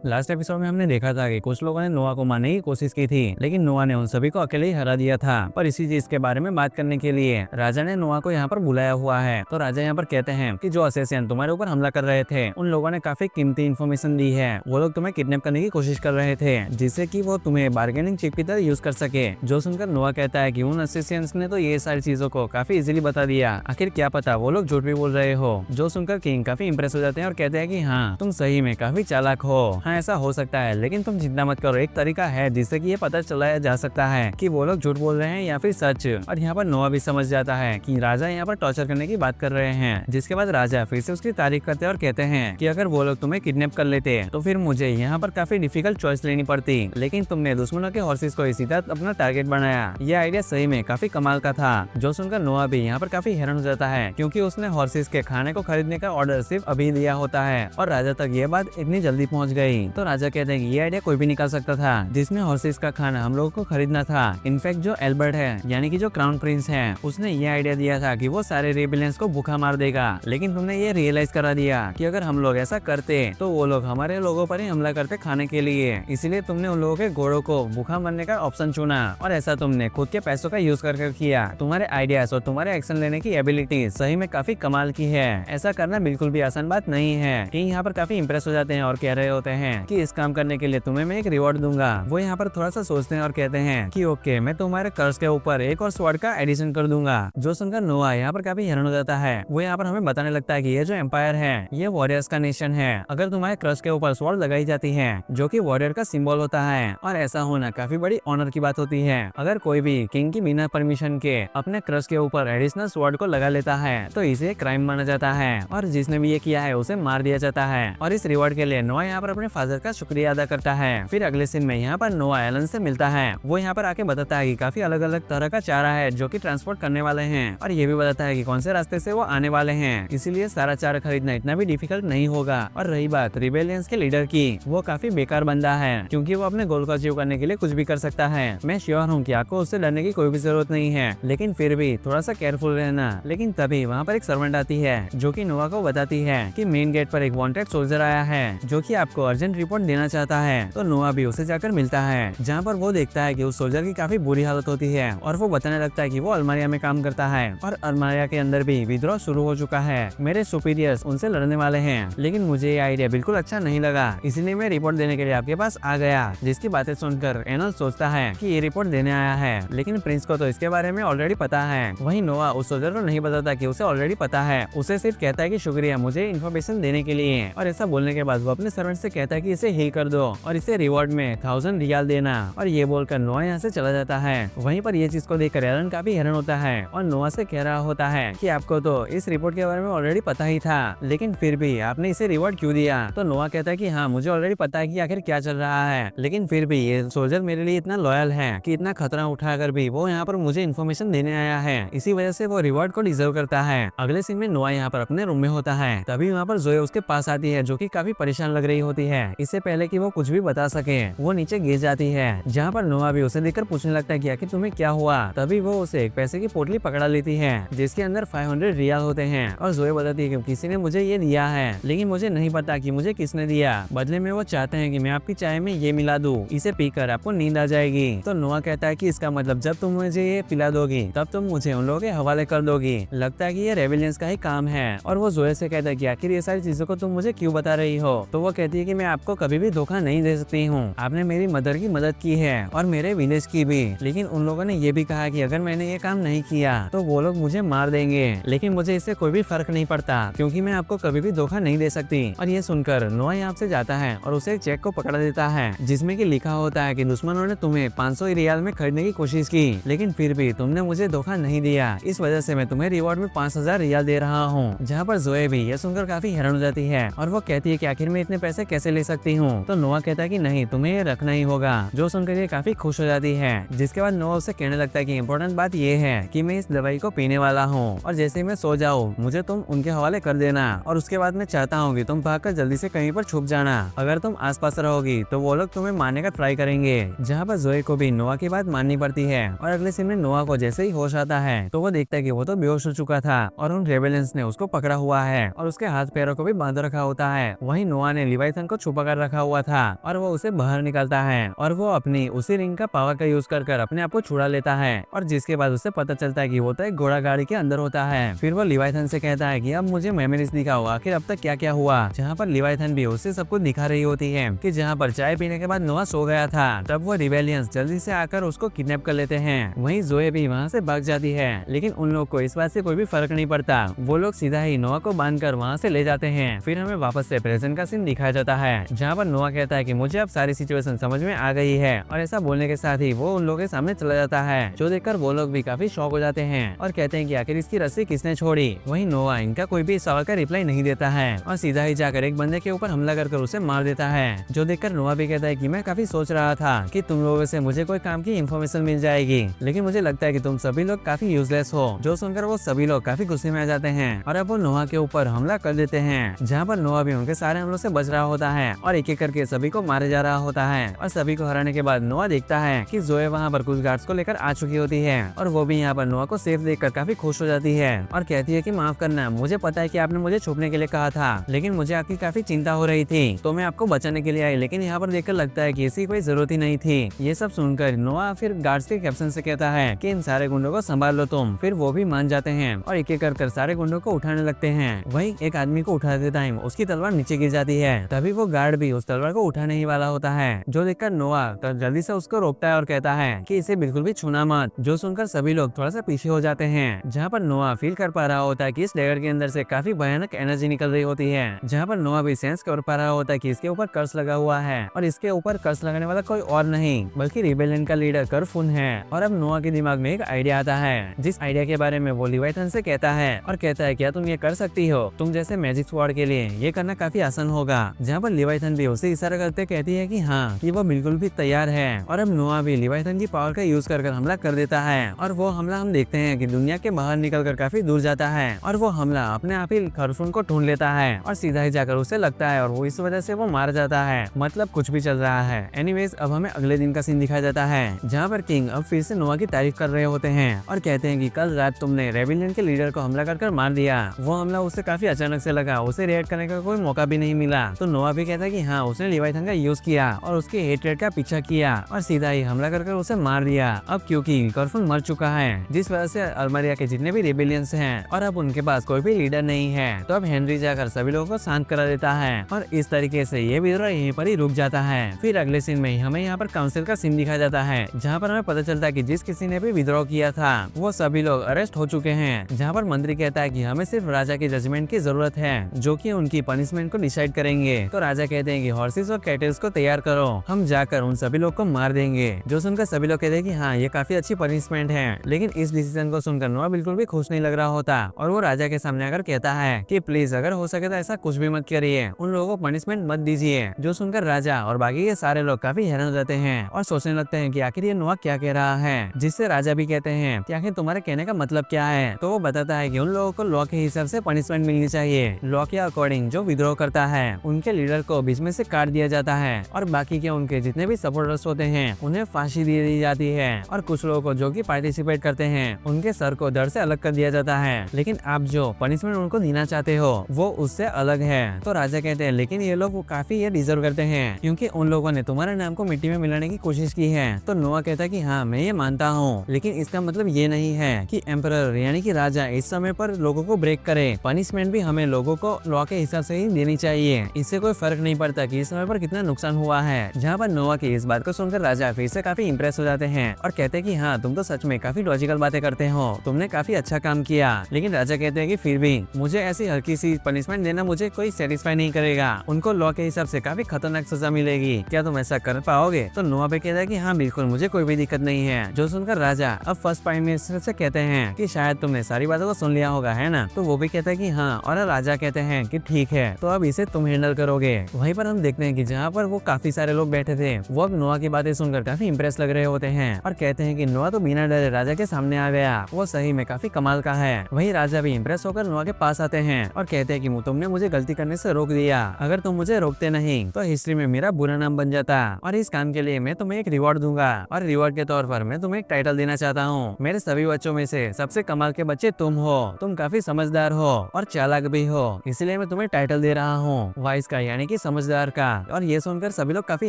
Last episode में हमने देखा था कि कुछ लोगों ने नोआ को मारने की कोशिश की थी, लेकिन नोआ ने उन सभी को अकेले ही हरा दिया था। पर इसी चीज के बारे में बात करने के लिए राजा ने नोआ को यहाँ पर बुलाया हुआ है। तो राजा यहाँ पर कहते हैं कि जो असेसियन तुम्हारे ऊपर हमला कर रहे थे, उन लोगों ने काफी कीमती इन्फॉर्मेशन दी है। वो लोग तुम्हें किडनैप करने की कोशिश कर रहे थे, जिससे कि वो तुम्हें बार्गेनिंग चिप की तरह यूज कर सके। जो सुनकर नोआ कहता है कि उन असेसियंस ने तो ये सारी चीजों को काफी इजीली बता दिया, आखिर क्या पता वो लोग झूठ भी बोल रहे हो। जो सुनकर किंग काफी इंप्रेस हो जाते हैं और कहते हैं कि हाँ, तुम सही में काफी चालाक हो। हाँ, ऐसा हो सकता है, लेकिन तुम चिंता मत करो, एक तरीका है जिससे कि ये पता चलाया जा सकता है कि वो लोग झूठ बोल रहे हैं या फिर सच। और यहाँ पर नोआ भी समझ जाता है कि राजा यहाँ पर टॉर्चर करने की बात कर रहे हैं। जिसके बाद राजा फिर से उसकी तारीफ करते हैं और कहते हैं कि अगर वो लोग तुम्हें किडनैप कर लेते तो फिर मुझे यहाँ पर काफी डिफिकल्ट चॉइस लेनी पड़ती, लेकिन तुमने दुश्मनों के हॉर्सेस को सीधा अपना टारगेट बनाया। ये आइडिया सही में काफी कमाल का था। जो सुनकर नोआ भी यहाँ पर काफी हैरान हो जाता है, क्योंकि उसने हॉर्सेस के खाने को खरीदने का ऑर्डर सिर्फ अभी दिया होता है और राजा तक ये बात इतनी जल्दी पहुँच गई। तो राजा कहते हैं कि ये आइडिया कोई भी निकाल सकता था, जिसमें हॉर्सेस का खाना हम लोगों को खरीदना था। इनफैक्ट जो एल्बर्ट है, यानी कि जो क्राउन प्रिंस है, उसने ये आइडिया दिया था कि वो सारे रेबेलियंस को भूखा मार देगा, लेकिन तुमने ये रियलाइज करा दिया कि अगर हम लोग ऐसा करते तो वो लोग हमारे लोगों पर ही हमला करते खाने के लिए, इसलिए तुमने उन लोगों के घोड़ों को भूखा मरने का ऑप्शन चुना। और ऐसा तुमने खुद के पैसों का यूज कर किया। तुम्हारे आइडियाज और तुम्हारे एक्शन लेने की एबिलिटी सही में काफी कमाल की है। ऐसा करना बिल्कुल भी आसान बात नहीं है। किंग यहाँ पर काफी इंप्रेस हो जाते हैं और कह रहे होते हैं कि इस काम करने के लिए तुम्हें मैं एक रिवॉर्ड दूंगा। वो यहाँ पर थोड़ा सा सोचते हैं और कहते हैं कि ओके, मैं तुम्हारे कर्ज के ऊपर एक और स्वॉर्ड का एडिशन कर दूंगा। जो सुनकर नोआ यहाँ पर काफी हैरान हो जाता है। वो यहाँ पर हमें बताने लगता है कि ये जो एम्पायर है, ये वॉरियर्स का नेशन है। अगर तुम्हारे कर्ज के ऊपर स्वॉर्ड लगाई जाती है, जो कि वॉरियर का सिंबल होता है, और ऐसा होना काफी बड़ी ऑनर की बात होती है। अगर कोई भी किंग की बिना परमिशन के अपने कर्ज के ऊपर एडिशनल स्वॉर्ड को लगा लेता है, तो इसे क्राइम माना जाता है और जिसने भी ये किया है उसे मार दिया जाता है। और इस रिवॉर्ड के लिए नोआ यहाँ पर अपने फादर का शुक्रिया अदा करता है। फिर अगले सीन में यहाँ पर नोआ एलन से मिलता है। वो यहाँ पर आके बताता है कि काफी अलग अलग तरह का चारा है जो कि ट्रांसपोर्ट करने वाले हैं, और ये भी बताता है कि कौन से रास्ते से वो आने वाले हैं, इसीलिए सारा चारा खरीदना इतना भी डिफिकल्ट नहीं होगा। और रही बात रिबेलियंस के लीडर की, वो काफी बेकार बंदा है, क्योंकि वो अपने गोल को अचीव करने के लिए कुछ भी कर सकता है। मैं श्योर हूँ कि आपको उससे डरने की कोई भी जरूरत नहीं है, लेकिन फिर भी थोड़ा सा केयरफुल रहना। लेकिन तभी वहाँ पर एक सर्वेंट आती है जो कि नोआ को बताती है कि मेन गेट पर एक वांटेड सोल्जर आया है जो कि आपको अर्जेंट रिपोर्ट देना चाहता है। तो नोआ भी उसे जाकर मिलता है, जहाँ पर वो देखता है कि उस सोल्जर की काफी बुरी हालत होती है, और वो बताने लगता है कि वो अल्मारिया में काम करता है और अल्मारिया के अंदर भी विद्रोह शुरू हो चुका है। मेरे सुपीरियर्स उनसे लड़ने वाले हैं, लेकिन मुझे ये आइडिया बिल्कुल अच्छा नहीं लगा, इसलिए मैं रिपोर्ट देने के लिए आपके पास आ गया। जिसकी बातें सुनकर एनल सोचता है कि ये रिपोर्ट देने आया है, लेकिन प्रिंस को तो इसके बारे में ऑलरेडी पता है। वहीं नोआ उस सोल्जर को नहीं बताता कि उसे ऑलरेडी पता है, उसे सिर्फ कहता है कि शुक्रिया मुझे इन्फॉर्मेशन देने के लिए। और ऐसा बोलने के बाद वो अपने सर्वेंट से कहता है कि इसे हील कर दो और इसे रिवॉर्ड में 1000 रियाल देना। और ये बोलकर नोआ यहाँ से चला जाता है। वहीं पर ये चीज को देखकर एलन काफी हैरान होता है और नोआ से कह रहा होता है कि आपको तो इस रिपोर्ट के बारे में ऑलरेडी पता ही था, लेकिन फिर भी आपने इसे रिवॉर्ड क्यों दिया? तो नोआ कहता है कि हाँ, मुझे ऑलरेडी पता है कि आखिर क्या चल रहा है, लेकिन फिर भी ये सोल्जर मेरे लिए इतना लॉयल है कि इतना खतरा उठाकर भी वो यहाँ पर मुझे इन्फॉर्मेशन देने आया है, इसी वजह से वो रिवॉर्ड को डिजर्व करता है। अगले सीन में नोआ यहाँ पर अपने रूम में होता है, तभी वहाँ पर जोए उसके पास आती है, जो कि काफी परेशान लग रही होती है। इससे पहले कि वो कुछ भी बता सके, वो नीचे गिर जाती है, जहाँ पर नोआ भी उसे देखकर पूछने लगता है कि आखिर तुम्हें क्या हुआ। तभी वो उसे एक पैसे की पोटली पकड़ा लेती है, जिसके अंदर 500 रियाल होते हैं, और जोए बताती है कि किसी ने मुझे ये दिया है, लेकिन मुझे नहीं पता कि मुझे किसने दिया। बदले में वो चाहते हैं कि मैं आपकी चाय में ये मिला दूं, इसे पीकर आपको नींद आ जाएगी। तो नोआ कहता है कि इसका मतलब जब तुम मुझे ये पिला दोगी तब तुम मुझे उन लोगों के हवाले कर दोगी। लगता है कि ये रेबेलियंस का ही काम है। और वो जोए से कहता है कि आखिर ये सारी चीजों को तुम मुझे क्यों बता रही हो? तो वो कहती है कि मैं आपको कभी भी धोखा नहीं दे सकती हूँ। आपने मेरी मदर की मदद की है और मेरे विलेज की भी, लेकिन उन लोगों ने ये भी कहा कि अगर मैंने ये काम नहीं किया तो वो लोग मुझे मार देंगे, लेकिन मुझे इससे कोई भी फर्क नहीं पड़ता, क्योंकि मैं आपको कभी भी धोखा नहीं दे सकती। और ये सुनकर नोआ यहाँ से जाता है और उसे एक चेक को पकड़ा देता है, जिसमें कि लिखा होता है कि दुश्मनों ने तुम्हें 500 रियाल में खरीदने की कोशिश की, लेकिन फिर भी तुमने मुझे धोखा नहीं दिया, इस वजह से मैं तुम्हें रिवॉर्ड में 5000 रियाल दे रहा हूँ। जहाँ पर जोए भी ये सुनकर काफी हैरान हो जाती है और वो कहती है कि आखिर मैं इतने पैसे कैसे ले सकती हूँ? तो नोआ कहता है कि नहीं, तुम्हें ये रखना ही होगा। जो सुनकर ये काफी खुश हो जाती है, जिसके बाद नोआ उसे कहने लगता है कि इम्पोर्टेंट बात ये है कि मैं इस दवाई को पीने वाला हूँ, और जैसे मैं सो जाऊँ मुझे तुम उनके हवाले कर देना, और उसके बाद मैं चाहता हूँ कि तुम भागकर जल्दी से कहीं पर छुप जाना। अगर तुम आसपास रहोगी तो वो लोग तुम्हें मारने का ट्राई करेंगे। जहाँ पर जोए को भी नोआ की बात माननी पड़ती है। और अगले सीन में नोआ को जैसे ही होश आता है तो वो देखता है कि वो तो बेहोश हो चुका था और उन रेबेलियंस ने उसको पकड़ा हुआ है और उसके हाथ पैरों को भी बांध रखा होता है। वहीं नोआ ने लिवाइथन को छुपा छुपा कर रखा हुआ था और वो उसे बाहर निकालता है और वो अपनी उसी रिंग का पावर का यूज कर अपने आप को छुड़ा लेता है और जिसके बाद उसे पता चलता है कि वो तो एक घोड़ा गाड़ी के अंदर होता है। फिर वो लिवाइथन से कहता है कि अब मुझे मेमोरीज दिखाओ, आखिर अब तक क्या क्या हुआ। जहाँ पर लिवाइथन भी उसे सब कुछ दिखा रही होती है कि जहाँ पर चाय पीने के बाद नोआ सो गया था, तब वो रिबेलियंस जल्दी से आकर उसको किडनैप कर लेते हैं। वहीं जोए भी वहाँ से भाग जाती है, लेकिन उन लोग को इस बात से कोई भी फर्क नहीं पड़ता। वो लोग सीधा ही नोआ को बांधकर वहाँ से ले जाते हैं। फिर हमें वापस से प्रेजेंट का सीन दिखाया जाता है, जहाँ पर नोआ कहता है कि मुझे अब सारी सिचुएशन समझ में आ गई है, और ऐसा बोलने के साथ ही वो उन लोगों के सामने चला जाता है, जो देखकर वो लोग भी काफी शॉक हो जाते हैं और कहते हैं कि आखिर इसकी रस्सी किसने छोड़ी। वहीं नोआ इनका कोई भी सवाल का रिप्लाई नहीं देता है और सीधा ही जाकर एक बंदे के ऊपर हमला कर उसे मार देता है, जो देखकर नोआ भी कहता है कि मैं काफी सोच रहा था कि तुम लोगों से मुझे कोई काम की इन्फॉर्मेशन मिल जाएगी, लेकिन मुझे लगता है कि तुम सभी लोग काफी यूजलेस हो। जो सुनकर वो सभी लोग काफी गुस्से में आ जाते हैं और अब वो नोआ के ऊपर हमला कर देते हैं, जहाँ पर नोआ भी उनके सारे हमलों से बच रहा होता है और एक एक करके सभी को मारे जा रहा होता है। और सभी को हराने के बाद नोआ देखता है कि जोए वहाँ पर कुछ गार्ड्स को लेकर आ चुकी होती है और वो भी यहाँ पर नोआ को सेफ देखकर काफी खुश हो जाती है और कहती है कि माफ करना, मुझे पता है कि आपने मुझे छुपने के लिए कहा था, लेकिन मुझे आपकी काफी चिंता हो रही थी, तो मैं आपको बचाने के लिए आई, लेकिन यहाँ पर देखकर लगता है कि इसकी कोई जरूरत ही नहीं थी। ये सब सुनकर नोआ फिर गार्ड्स के कैप्टन से कहता है कि इन सारे गुंडों को संभाल लो तुम। फिर वो भी मान जाते हैं और एक एक कर सारे गुंडों को उठाने लगते हैं। वहीं एक आदमी को उठाते टाइम उसकी तलवार नीचे गिर जाती है, तभी वो गार्ड भी उस तलवार को उठाने ही वाला होता है, जो देखकर नोआ जल्दी से उसको रोकता है और कहता है कि इसे बिल्कुल भी छूना मत। जो सुनकर सभी लोग थोड़ा सा पीछे हो जाते हैं, जहाँ पर नोआ फील कर पा रहा होता है कि इस डैगर के अंदर से काफी भयानक एनर्जी निकल रही होती है, जहाँ पर नोआ भी सेंस कर पा रहा होता है कि इसके ऊपर कर्स लगा हुआ है और इसके ऊपर कर्स लगाने वाला कोई और नहीं बल्कि रिबेलियन का लीडर करफुन है। और अब नोआ के दिमाग में एक आइडिया आता है, जिस आइडिया के बारे में वो लिवाइथन से कहता है और कहता है क्या तुम ये कर सकती हो, तुम जैसे मैजिक स्वॉर्ड के लिए ये करना काफी आसान होगा। जहाँ पर लिवाइथन भी उसे इशारा करते कहती है कि हाँ, कि वो बिल्कुल भी तैयार है। और अब नोआ भी लिवाइथन की पावर का यूज कर हमला कर देता है और वो हमला हम देखते हैं कि दुनिया के बाहर निकलकर काफी दूर जाता है और वो हमला अपने आप ही करफुन को ढूंढ लेता है और सीधा ही जाकर उसे लगता है और वो इस वजह से वो मार जाता है। मतलब कुछ भी चल रहा है। एनीवेज अब हमें अगले दिन का सीन दिखाया जाता है, जहाँ पर किंग अब फिर से नोआ की तारीफ कर रहे होते हैं और कहते हैं कि कल रात तुमने रेबिलियन के लीडर को हमला कर मार दिया। वो हमला उसे काफी अचानक से लगा, उसे रिएक्ट करने का कोई मौका भी नहीं मिला। तो नोआ भी कहता है कि हाँ, उसने लिवाइथन का यूज किया और उसके हेटरेट का पीछा किया और सीधा ही हमला कर उसे मार दिया। अब क्योंकि करफुन मर चुका है, जिस वजह से अल्मरिया के जितने भी रेबिलियंस हैं और अब उनके पास कोई भी लीडर नहीं है, तो अब हेनरी जाकर सभी लोगों को शांत करा देता है और इस तरीके से ये विद्रोह यहीं पर ही रुक जाता है। फिर अगले सीन में हमें यहाँ पर काउंसिल का सीन दिखाया जाता है, जहाँ पर हमें पता चलता है कि जिस किसी ने भी विद्रोह किया था वो सभी लोग अरेस्ट हो चुके हैं। जहाँ पर मंत्री कहता है कि हमें सिर्फ राजा की जजमेंट की जरूरत है, जो कि उनकी पनिशमेंट को डिसाइड करेंगे। तो राजा कहते हैं कि हॉर्सेस और कैटल्स को तैयार करो, हम जाकर उन सभी लोग को मार देंगे। जो सुनकर सभी लोग कहते हैं कि हाँ, ये काफी अच्छी पनिशमेंट है, लेकिन इस डिसीजन को सुनकर नोआ बिल्कुल भी खुश नहीं लग रहा होता और वो राजा के सामने आकर कहता है कि प्लीज अगर हो सके तो ऐसा कुछ भी मत करिए, उन लोगों को पनिशमेंट मत दीजिए। जो सुनकर राजा और बाकी के सारे लोग काफी हैरान हो जाते हैं और सोचने लगते हैं कि आखिर ये नोआ क्या कह रहा है, जिससे राजा भी कहते हैं कि आखिर तुम्हारे कहने का मतलब क्या है। तो वो बताता है कि उन लोगों को लॉ के हिसाब से पनिशमेंट मिलनी चाहिए। लॉ के अकॉर्डिंग जो विद्रोह करता है उनके लीडर को बीच में से काट दिया जाता है और बाकी के उनके जितने भी सपोर्टर्स होते हैं उन्हें फांसी दे दी जाती है और कुछ लोगों को जो कि पार्टिसिपेट करते हैं उनके सर को धड़ से अलग कर दिया जाता है। लेकिन आप जो पनिशमेंट उनको देना चाहते हो वो उससे अलग है। तो राजा कहते हैं लेकिन ये लोग काफी ये डिजर्व करते हैं, क्योंकि उन लोगों ने तुम्हारे नाम को मिट्टी में मिलाने की कोशिश की है। तो नोआ कहता है कि हाँ, मैं ये मानता हूँ, लेकिन इसका मतलब ये नहीं है कि एम्परर यानी कि राजा इस समय पर लोगों को ब्रेक करे। पनिशमेंट भी हमें लोगों को लॉ के हिसाब से ही देनी चाहिए, इससे कोई फर्क नहीं पड़ता कि इस समय पर कितना नुकसान हुआ है। जहाँ पर नोआ की इस बात को सुनकर राजा फिर से काफी इंप्रेस हो जाते हैं और कहते हैं कि हाँ, तुम तो सच में काफी लॉजिकल बातें करते हो, तुमने काफी अच्छा काम किया। लेकिन राजा कहते हैं कि फिर भी मुझे ऐसी हल्की सी पनिशमेंट देना मुझे कोई सेटिस्फाई नहीं करेगा, उनको लॉ के हिसाब से काफी खतरनाक सजा मिलेगी, क्या तुम ऐसा कर पाओगे? तो नोआ भी कहता है कि हाँ बिल्कुल, मुझे कोई भी दिक्कत नहीं है। जो सुनकर राजा अब फर्स्ट प्राइम मिनिस्टर से कहते हैं कि शायद तुमने सारी बातों को सुन लिया होगा, है ना? तो वो भी कहता है कि हाँ, और राजा कहते हैं कि ठीक है, तो अब इसे तुम हैंडल करोगे। वहीं पर हम देखते हैं कि जहाँ पर वो काफी सारे लोग बैठे थे वो अब नोआ की बातें सुनकर काफी इंप्रेस लग रहे होते हैं और कहते हैं कि नोआ तो बिना डरे राजा के सामने आ गया, वो सही में काफी कमाल का है। वही राजा भी इंप्रेस होकर नोआ के पास आते हैं और कहते हैं कि तुमने मुझे गलती करने से रोक दिया, अगर तुम मुझे रोकते नहीं तो हिस्ट्री में मेरा बुरा नाम बन जाता, और इस काम के लिए मैं तुम्हें एक रिवॉर्ड दूंगा और रिवॉर्ड के तौर पर मैं तुम्हें एक टाइटल देना चाहता हूँ। मेरे सभी बच्चों में से सबसे कमाल के बच्चे तुम हो, तुम काफी समझदार हो और चालाक भी हो, इसलिए मैं तुम्हें टाइटल दे रहा हूँ वाइस का, यानी कि कि समझदार का। और ये सुनकर सभी लोग काफी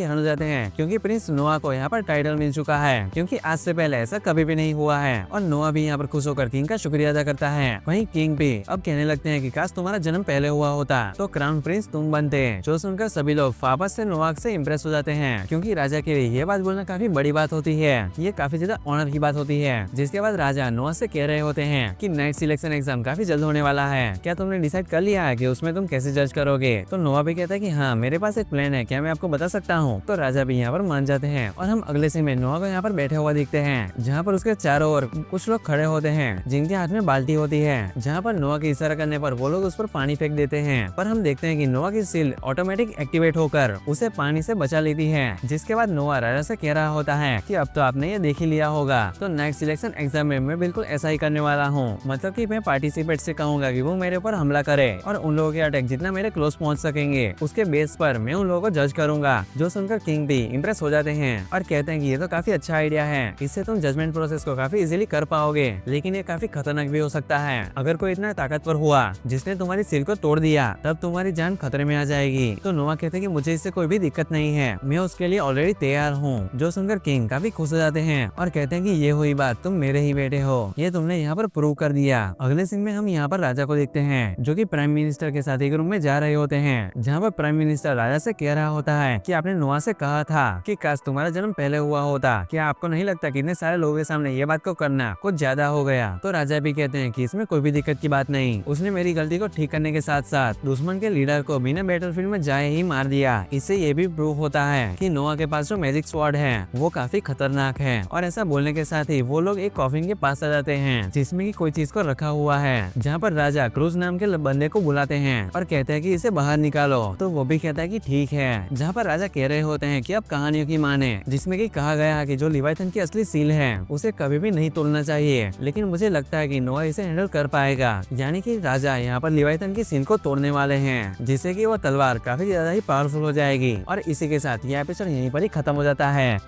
हैरान हो जाते हैं क्योंकि प्रिंस नोआ को यहाँ पर टाइटल मिल चुका है, क्योंकि आज से पहले ऐसा कभी भी नहीं हुआ है। और नोआ भी यहाँ पर खुश होकर किंग का शुक्रिया अदा करता है। वहीं किंग भी अब कहने लगते हैं कि काश तुम्हारा जन्म पहले हुआ होता तो क्राउन प्रिंस तुम बनते। जो सुनकर सभी लोग वापस से नोआ से इम्प्रेस हो जाते हैं, क्योंकि राजा के लिए ये बात बोलना काफी बड़ी बात होती है। ये काफी ज्यादा ऑनर की बात होती है। जिसके बाद राजा नोआ से कह रहे होते हैं कि नाइट सिलेक्शन एग्जाम काफी जल्द होने वाला है, क्या तुमने डिसाइड कर लिया है कि उसमें तुम कैसे जज करोगे? तो नोआ भी कहता है कि हाँ, मेरे पास एक प्लान है, क्या मैं आपको बता सकता हूँ? तो राजा भी यहाँ पर मान जाते हैं और हम अगले सीन में नोआ को यहाँ पर बैठे हुआ दिखते हैं, जहाँ पर उसके चारों ओर कुछ लोग खड़े होते हैं जिनके हाथ में बाल्टी होती है, जहाँ पर नोआ के इशारा करने पर वो लोग उस पर पानी फेंक देते हैं। पर हम देखते हैं कि नोआ की सील ऑटोमेटिक एक्टिवेट होकर उसे पानी से बचा लेती है। जिसके बाद नोआ राजा से कह रहा होता है कि अब तो आपने ये देख ही लिया होगा, तो नाइट सिलेक्शन एग्जाम में मैं बिल्कुल ऐसा ही करने वाला हूँ। मतलब कि मैं पार्टिसिपेट से कहूंगा कि वो मेरे ऊपर हमला करे और उन लोगों के अटैक जितना मेरे क्लोज पहुंच सकेंगे उसके बेस पर मैं उन लोगों को जज करूंगा। जो सुनकर किंग भी इम्प्रेस हो जाते हैं और कहते हैं कि ये तो काफी अच्छा आइडिया है, इससे तुम जजमेंट प्रोसेस को काफी इजीली कर पाओगे, लेकिन ये काफी खतरनाक भी हो सकता है। अगर कोई इतना ताकतवर हुआ जिसने तुम्हारी सिर को तोड़ दिया तब तुम्हारी जान खतरे में आ जाएगी। तो नोआ कहते हैं कि मुझे इससे कोई भी दिक्कत नहीं है, मैं उसके लिए ऑलरेडी तैयार हूँ। जो सुनकर किंग काफी खुश हो जाते हैं और कहते हैं कि ये हुई बात, तुम मेरे ही बेटे हो, ये तुमने यहाँ पर प्रूव कर दिया। अगले सीन में हम यहाँ पर राजा को देखते हैं जो कि प्राइम मिनिस्टर के साथ एक रूम में जा रहे होते हैं, जहाँ पर प्राइम मिनिस्टर राजा से कह रहा होता है कि आपने नोआ से कहा था कि काश तुम्हारा जन्म पहले हुआ होता, क्या आपको नहीं लगता कि इतने सारे लोगों के सामने ये बात को करना कुछ ज्यादा हो गया? तो राजा भी कहते हैं कि इसमें कोई भी दिक्कत की बात नहीं, उसने मेरी गलती को ठीक करने के साथ साथ दुश्मन के लीडर को बिना बैटलफील्ड में जाए ही मार दिया। इससे ये भी प्रूव होता है कि नोआ के पास जो मैजिक स्वॉर्ड है वो काफी खतरनाक है। और ऐसा बोलने के साथ ही वो लोग एक कॉफिन के पास आ जाते हैं जिसमें कि कोई चीज को रखा हुआ है, जहाँ पर राजा क्रूज नाम के बंदे को बुलाते हैं और कहते हैं कि इसे बाहर निकालो। तो वो भी कहता है कि ठीक है। जहाँ पर राजा कह रहे होते हैं कि अब कहानियों की माने, जिसमें कि कहा गया है कि जो लिवाइथन की असली सील है उसे कभी भी नहीं तोड़ना चाहिए, लेकिन मुझे लगता है कि नोआ इसे हैंडल कर पाएगा। यानी कि राजा यहाँ पर लिवाइथन की सील को तोड़ने वाले हैं, जिससे कि वो तलवार काफी ज्यादा ही पावरफुल हो जाएगी। और इसी के साथ यह एपिसोड यहीं पर ही खत्म हो जाता है।